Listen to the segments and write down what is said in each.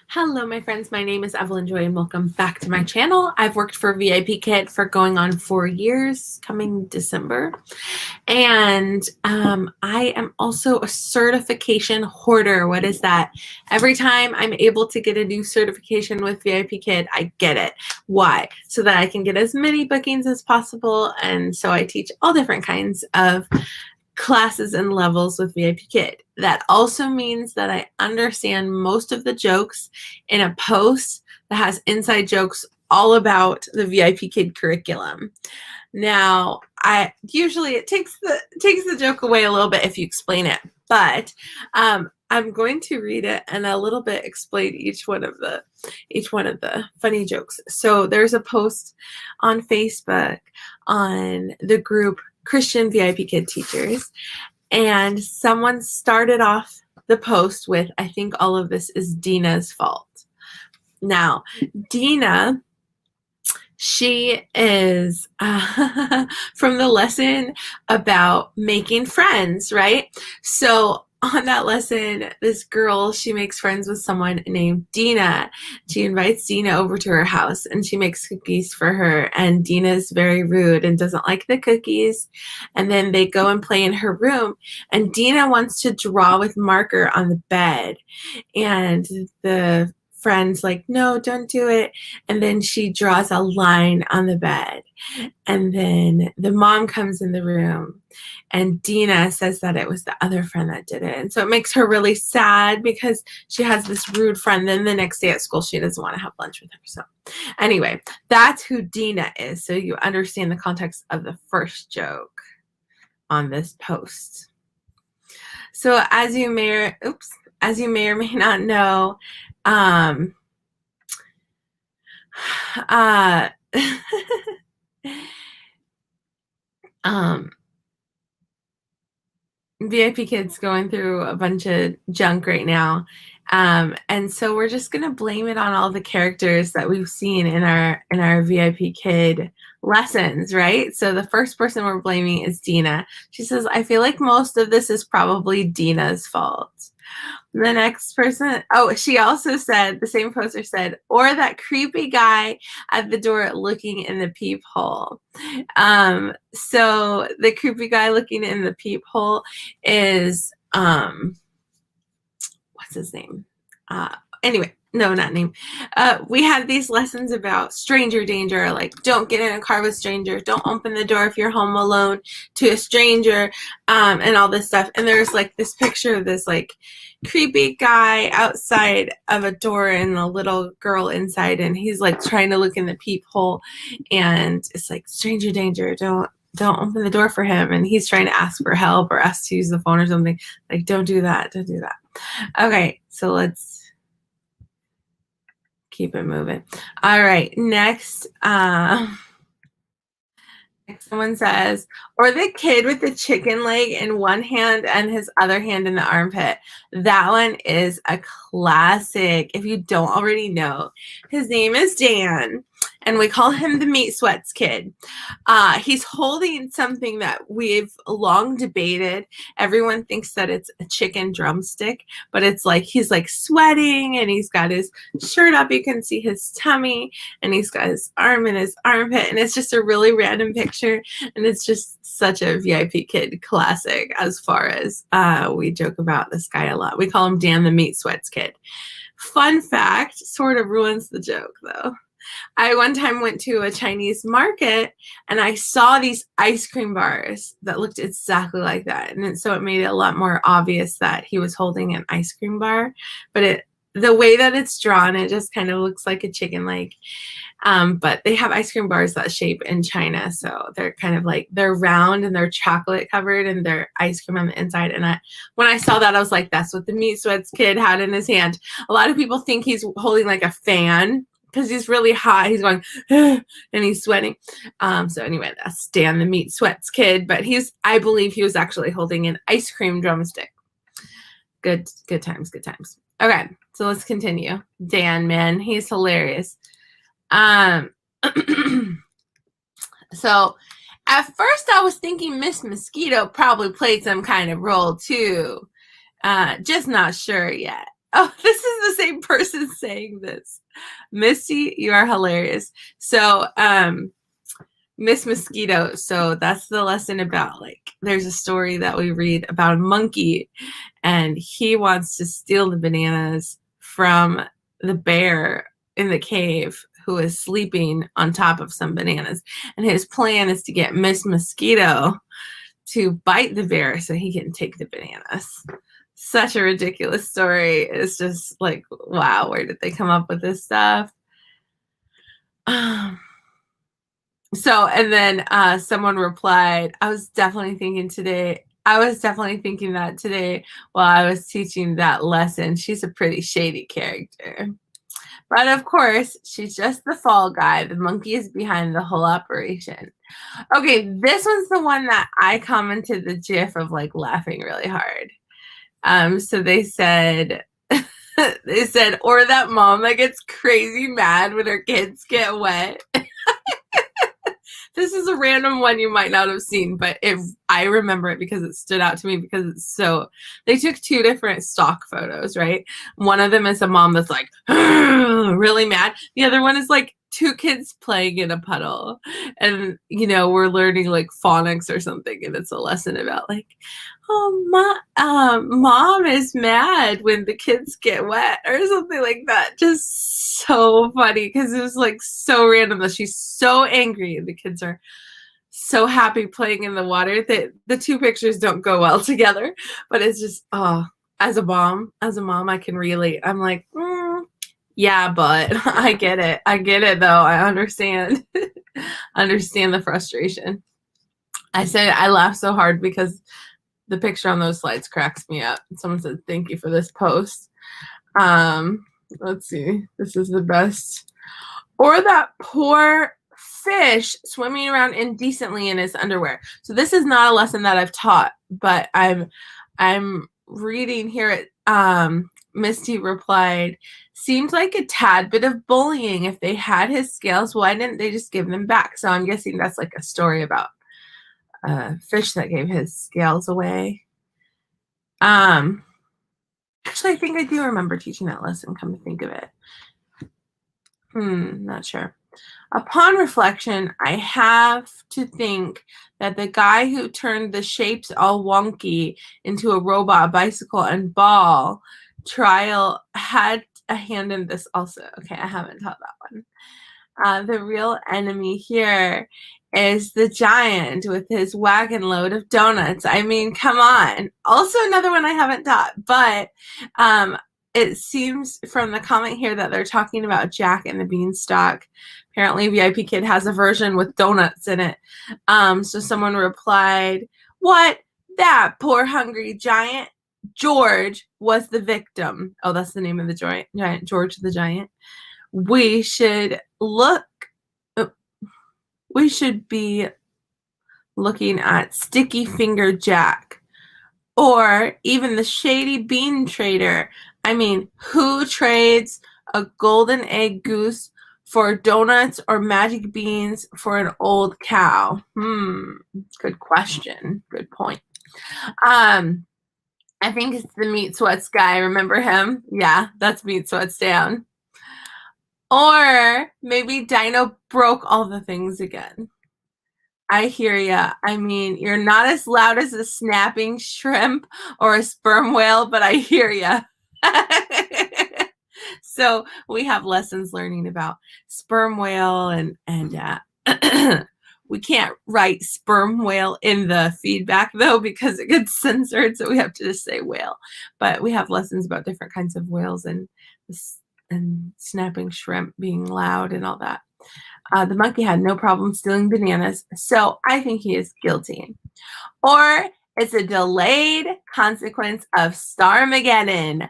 Hello, my friends. My name is Evelyn Joy, and welcome back to my channel. I've worked for VIPKID for going on 4 years, coming December. And I am also a certification hoarder. What is that? Every time I'm able to get a new certification with VIPKID, I get it. Why? So that I can get as many bookings as possible. And so I teach all different kinds of classes and levels with VIPKID. That also means that I understand most of the jokes in a post that has inside jokes all about the VIPKID curriculum. Now, it takes the joke away a little bit if you explain it, but I'm going to read it and a little bit explain each one of the funny jokes. So there's a post on Facebook on the group Christian VIPKID teachers, and someone started off the post with, "I think all of this is Dina's fault." Now, Dina, she is from the lesson about making friends, right? So on that lesson, this girl, she makes friends with someone named Dina. She invites Dina over to her house and she makes cookies for her. And Dina's very rude and doesn't like the cookies. And then they go and play in her room. And Dina wants to draw with marker on the bed. And the friend's like, "No, don't do it." And then she draws a line on the bed. And then the mom comes in the room and Dina says that it was the other friend that did it. And so it makes her really sad because she has this rude friend. Then the next day at school, she doesn't want to have lunch with her. So anyway, that's who Dina is. So you understand the context of the first joke on this post. So as you may or may not know, VIPKID's going through a bunch of junk right now. And so we're just going to blame it on all the characters that we've seen in our VIPKID lessons, right? So the first person we're blaming is Dina. She says, "I feel like most of this is probably Dina's fault." The next person, she also said, the same poster said, "Or that creepy guy at the door looking in the peephole." So the creepy guy looking in the peephole is, what's his name? Anyway, no, not name. We had these lessons about stranger danger, like don't get in a car with strangers, don't open the door if you're home alone to a stranger, and all this stuff. And there's like this picture of this like creepy guy outside of a door and a little girl inside, and he's like trying to look in the peephole, and it's like stranger danger, don't open the door for him, and he's trying to ask for help or ask to use the phone or something. Like, don't do that. Okay, so let's keep it moving. All right, next, someone says, "Or the kid with the chicken leg in one hand and his other hand in the armpit." That one is a classic. If you don't already know, his name is Dan, and we call him the meat sweats kid. He's holding something that we've long debated. Everyone thinks that it's a chicken drumstick, but it's like he's like sweating and he's got his shirt up. You can see his tummy and he's got his arm in his armpit, and it's just a really random picture, and it's just such a VIPKID classic as far as we joke about this guy a lot. We call him Dan the meat sweats kid. Fun fact, sort of ruins the joke though. I one time went to a Chinese market and I saw these ice cream bars that looked exactly like that. And so it made it a lot more obvious that he was holding an ice cream bar. But the way that it's drawn, it just kind of looks like a chicken leg. But they have ice cream bars that shape in China. So they're kind of like, they're round and they're chocolate covered and they're ice cream on the inside. And when I saw that, I was like, that's what the meat sweats kid had in his hand. A lot of people think he's holding like a fan, because he's really hot. He's going, and he's sweating. So anyway, that's Dan the meat sweats kid, but I believe he was actually holding an ice cream drumstick. Good times. Okay, so let's continue. Dan, man, he's hilarious. So at first I was thinking Miss Mosquito probably played some kind of role too. Just not sure yet. Oh, this is the same person person saying this. Misty, you are hilarious. So, Miss Mosquito. So that's the lesson about, like, there's a story that we read about a monkey, and he wants to steal the bananas from the bear in the cave who is sleeping on top of some bananas. And his plan is to get Miss Mosquito to bite the bear so he can take the bananas. Such a ridiculous story. It's just like, wow, where did they come up with this stuff? So, and then someone replied, I was definitely thinking that today while I was teaching that lesson. She's a pretty shady character. But of course, she's just the fall guy. The monkey is behind the whole operation. Okay, this one's the one that I commented the GIF of, like, laughing really hard. So they said, or that mom that gets crazy mad when her kids get wet. This is a random one you might not have seen, but I remember it because it stood out to me because it's so, they took two different stock photos, right? One of them is a mom that's like really mad. The other one is like two kids playing in a puddle. And, you know, we're learning like phonics or something, and it's a lesson about like, oh, mom is mad when the kids get wet or something like that. Just so funny because it was like so random that she's so angry and the kids are so happy playing in the water that the two pictures don't go well together. But it's just, as a mom, I can relate. I'm like, yeah, but I get it though. I understand. Understand the frustration. I said I laugh so hard because the picture on those slides cracks me up. Someone said, thank you for this post. Let's see. This is the best. Or that poor fish swimming around indecently in his underwear. So this is not a lesson that I've taught, but I'm reading here. Misty replied, seems like a tad bit of bullying. If they had his scales, why didn't they just give them back? So I'm guessing that's like a story about fish that gave his scales away. Actually, I think I do remember teaching that lesson, come to think of it. Not sure. Upon reflection, I have to think that the guy who turned the shapes all wonky into a robot, bicycle, and ball trial had a hand in this also. Okay, I haven't taught that one. The real enemy here is the giant with his wagon load of donuts. I mean, come on. Also another one I haven't taught, but it seems from the comment here that they're talking about Jack and the Beanstalk. Apparently VIPKID has a version with donuts in it. So someone replied, what? That poor hungry giant? George was the victim. Oh, that's the name of the giant, George the giant. We should be looking at Sticky Finger Jack or even the Shady Bean Trader. I mean, who trades a golden egg goose for donuts or magic beans for an old cow? Good question. Good point. I think it's the Meat Sweats guy. Remember him? Yeah, that's Meat Sweats down. Or maybe Dino broke all the things again. I hear ya. I mean, you're not as loud as a snapping shrimp or a sperm whale, but I hear ya. So we have lessons learning about sperm whale and we can't write sperm whale in the feedback though because it gets censored, so we have to just say whale. But we have lessons about different kinds of whales and snapping shrimp being loud and all that. The monkey had no problem stealing bananas, so I think he is guilty. Or it's a delayed consequence of Starmageddon.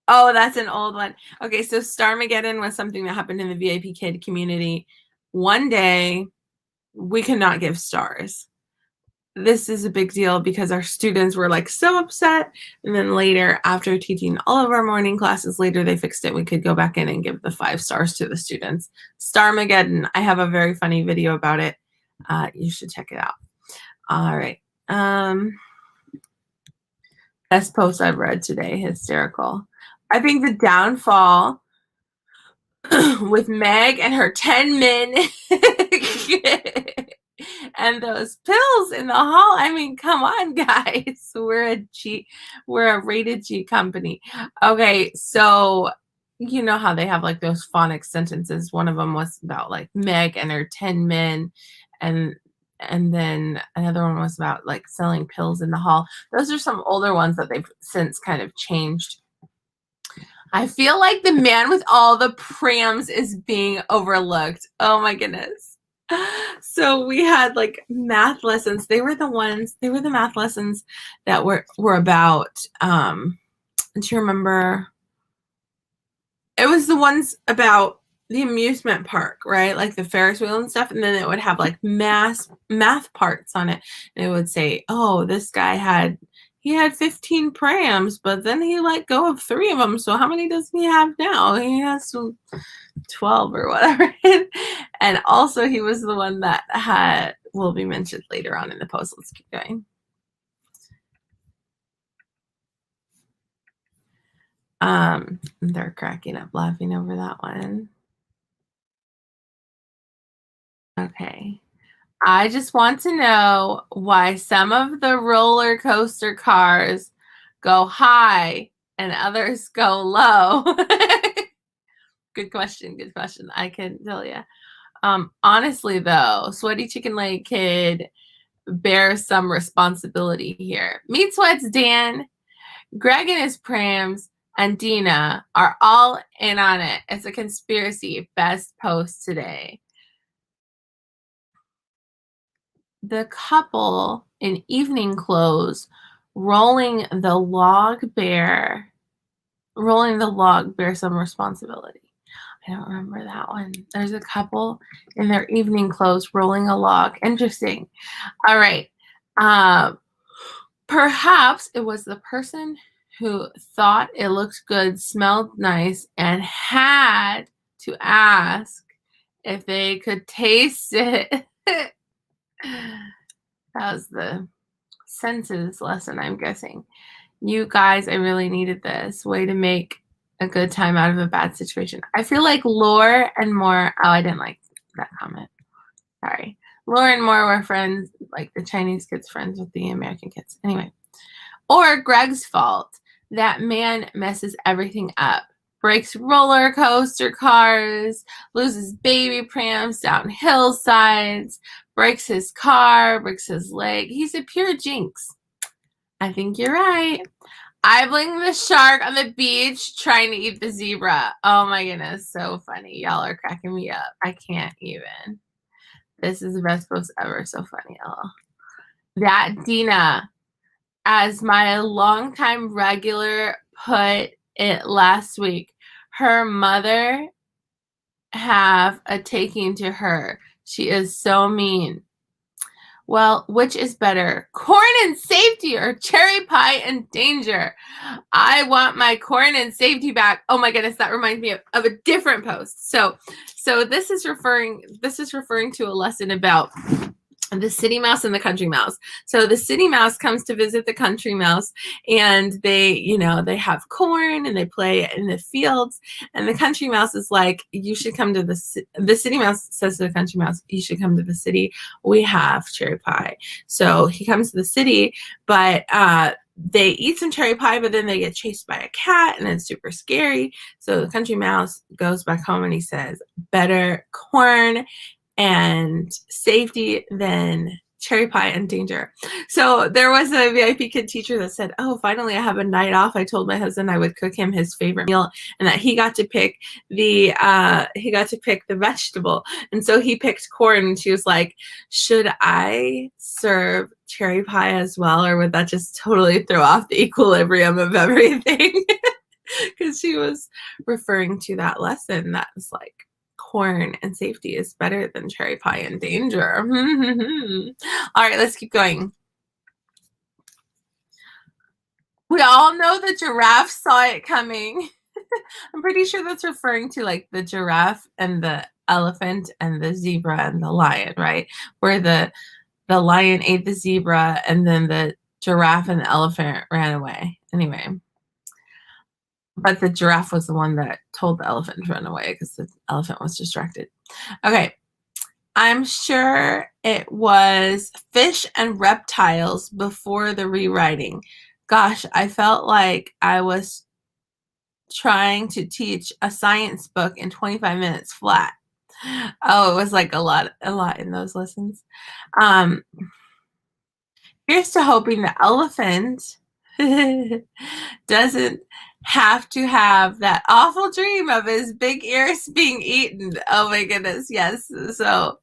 Oh, that's an old one. Okay, so Starmageddon was something that happened in the VIPKID community. One day, we could not give stars. This is a big deal because our students were like so upset. And then later, after teaching all of our morning classes, later they fixed it. We could go back in and give the 5 stars to the students. Starmageddon. I have a very funny video about it. You should check it out. All right. Best post I've read today. Hysterical. I think the downfall with Meg and her 10 men and those pills in the hall. I mean, come on, guys. We're a rated G company. Okay, so you know how they have like those phonics sentences. One of them was about like Meg and her 10 men, and then another one was about like selling pills in the hall. Those are some older ones that they've since kind of changed. I feel like the man with all the prams is being overlooked. Oh my goodness. So we had like math lessons. They were the math lessons that were about do you remember? It was the ones about the amusement park, right? Like the Ferris wheel and stuff. And then it would have like math parts on it. And it would say, oh, this guy had 15 prams, but then he let go of 3 of them. So how many does he have now? He has 12 or whatever. And also he was the one that will be mentioned later on in the post. Let's keep going. They're cracking up laughing over that one. Okay. I just want to know why some of the roller coaster cars go high and others go low. Good question. Good question. I can tell you. Honestly, though, Sweaty Chicken Leg Kid bears some responsibility here. Meat Sweats Dan, Greg and his prams, and Dina are all in on it. It's a conspiracy. Best post today. The couple in evening clothes rolling the log bear some responsibility. I don't remember that one. There's a couple in their evening clothes rolling a log. Interesting. All right. Perhaps it was the person who thought it looked good, smelled nice, and had to ask if they could taste it. That was the senses lesson, I'm guessing. You guys, I really needed this. Way to make a good time out of a bad situation. I feel like Lore and Moore, oh, I didn't like that comment. Sorry. Lore and Moore were friends, like the Chinese kids friends with the American kids. Anyway. Or Greg's fault. That man messes everything up. Breaks roller coaster cars, loses baby prams down hillsides, breaks his car, breaks his leg. He's a pure jinx. I think you're right. Eyeballing the shark on the beach trying to eat the zebra. Oh my goodness, so funny. Y'all are cracking me up. I can't even. This is the best post ever. So funny, y'all. That Dina, as my longtime regular put it last week, her mother have a taking to her. She is so mean. Well, which is better, corn and safety or cherry pie and danger? I want my corn and safety back. Oh my goodness, that reminds me of a different post. So this is referring to a lesson about the city mouse and the country mouse. So the city mouse comes to visit the country mouse, and they have corn and they play in the fields, and the country mouse is like, you should come to the city mouse says to the country mouse, you should come to the city. We have cherry pie. So he comes to the city, but they eat some cherry pie, but then they get chased by a cat and it's super scary. So the country mouse goes back home and he says, better corn and safety than cherry pie and danger. So there was a VIPKID teacher that said, oh, finally I have a night off. I told my husband I would cook him his favorite meal and that he got to pick the vegetable. And so he picked corn, and she was like, should I serve cherry pie as well? Or would that just totally throw off the equilibrium of everything? Because she was referring to that lesson that was like, corn and safety is better than cherry pie and danger. All right, let's keep going. We all know the giraffe saw it coming. I'm pretty sure that's referring to like the giraffe and the elephant and the zebra and the lion, right? Where the lion ate the zebra and then the giraffe and the elephant ran away. Anyway. But the giraffe was the one that told the elephant to run away because the elephant was distracted. Okay. I'm sure it was fish and reptiles before the rewriting. Gosh, I felt like I was trying to teach a science book in 25 minutes flat. Oh, it was like a lot in those lessons. Here's to hoping the elephant doesn't have to have that awful dream of his big ears being eaten. Oh my goodness, yes. So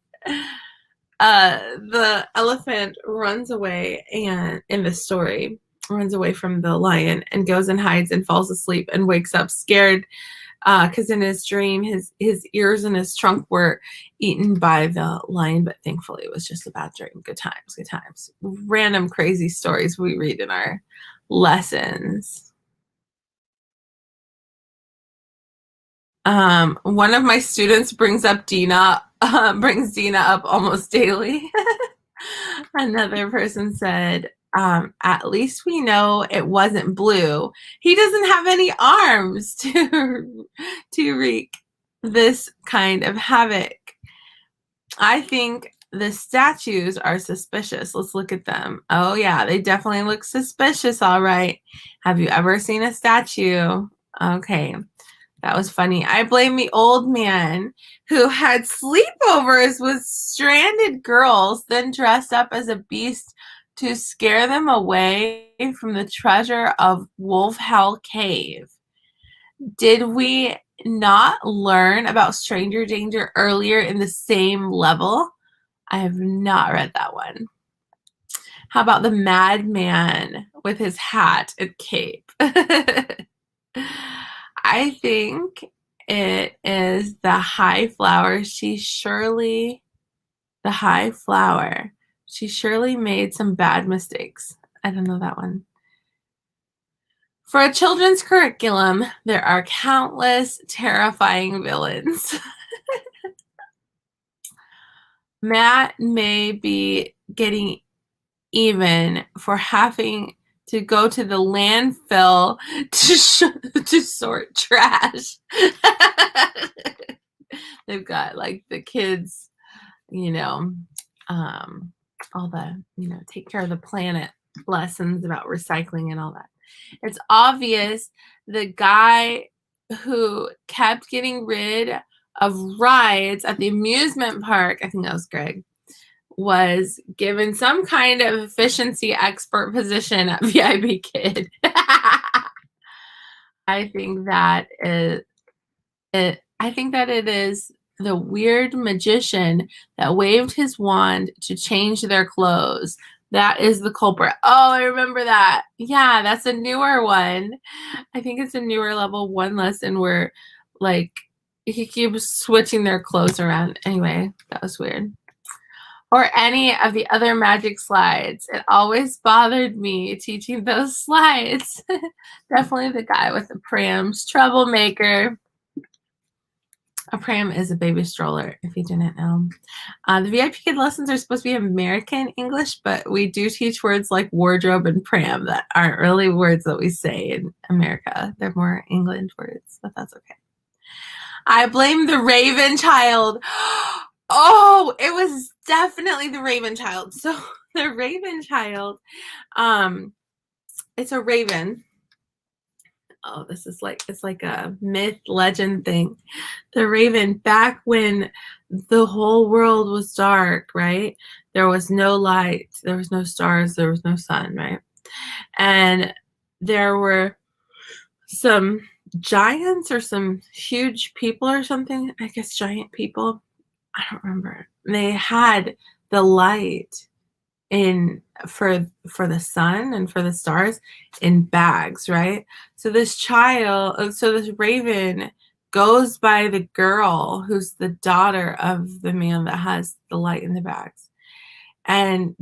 the elephant runs away, and in the story runs away from the lion and goes and hides and falls asleep and wakes up scared because in his dream his ears and his trunk were eaten by the lion, but thankfully it was just a bad dream. Good times, good times. Random crazy stories we read in our lessons. One of my students brings Dina up almost daily. Another person said, at least we know it wasn't blue. He doesn't have any arms to wreak this kind of havoc. I think the statues are suspicious. Let's look at them. Oh yeah, they definitely look suspicious. All right. Have you ever seen a statue? Okay. That was funny. I blame the old man who had sleepovers with stranded girls, then dressed up as a beast to scare them away from the treasure of Wolf Hell Cave. Did we not learn about stranger danger earlier in the same level? I have not read that one. How about the madman with his hat and cape? I think it is the high flower. The high flower. She surely made some bad mistakes. I don't know that one. For a children's curriculum, there are countless terrifying villains. Matt may be getting even for having to go to the landfill to sort trash. They've got like the kids, all the, take care of the planet lessons about recycling and all that. It's obvious the guy who kept getting rid of rides at the amusement park, I think that was Greg, was given some kind of efficiency expert position at VIPKID. I think that it is the weird magician that waved his wand to change their clothes. That is the culprit. Oh, I remember that. Yeah, that's a newer one. I think it's a newer level 1 lesson where like he keeps switching their clothes around. Anyway, that was weird. Or any of the other magic slides. It always bothered me teaching those slides. Definitely the guy with the prams. Troublemaker. A pram is a baby stroller, if you didn't know. The VIPKID lessons are supposed to be American English, but we do teach words like wardrobe and pram that aren't really words that we say in America. They're more England words, but that's okay. I blame the Raven Child. Oh, it was definitely the Raven Child. So the Raven Child, it's a raven. Oh, this is like, it's like a myth legend thing. The raven, back when the whole world was dark, right? There was no light, there was no stars, there was no sun, right? And there were some giants or some huge people or something. I guess giant people. I don't remember. They had the light for the sun and for the stars in bags, right? So this raven goes by the girl who's the daughter of the man that has the light in the bags, and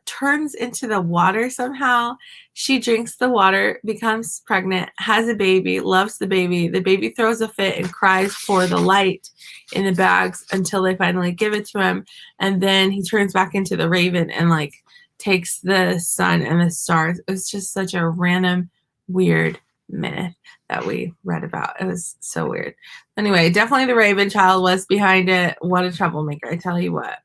turns into the water somehow. She drinks the water, becomes pregnant, has a baby, loves the baby. The baby throws a fit and cries for the light in the bags until they finally give it to him. And then he turns back into the raven and takes the sun and the stars. It's just such a random, weird myth that we read about. It was so weird. Anyway, definitely the Raven child was behind it. What a troublemaker, I tell you what.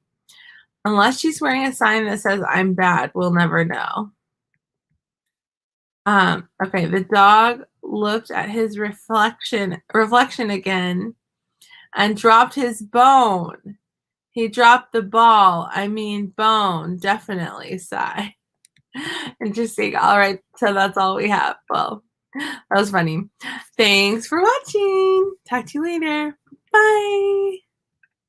Unless she's wearing a sign that says I'm bad, we'll never know. Okay, the dog looked at his reflection again and dropped his bone. He dropped the ball. I mean bone, definitely, sigh. Interesting. All right, so that's all we have. Well, that was funny. Thanks for watching. Talk to you later. Bye.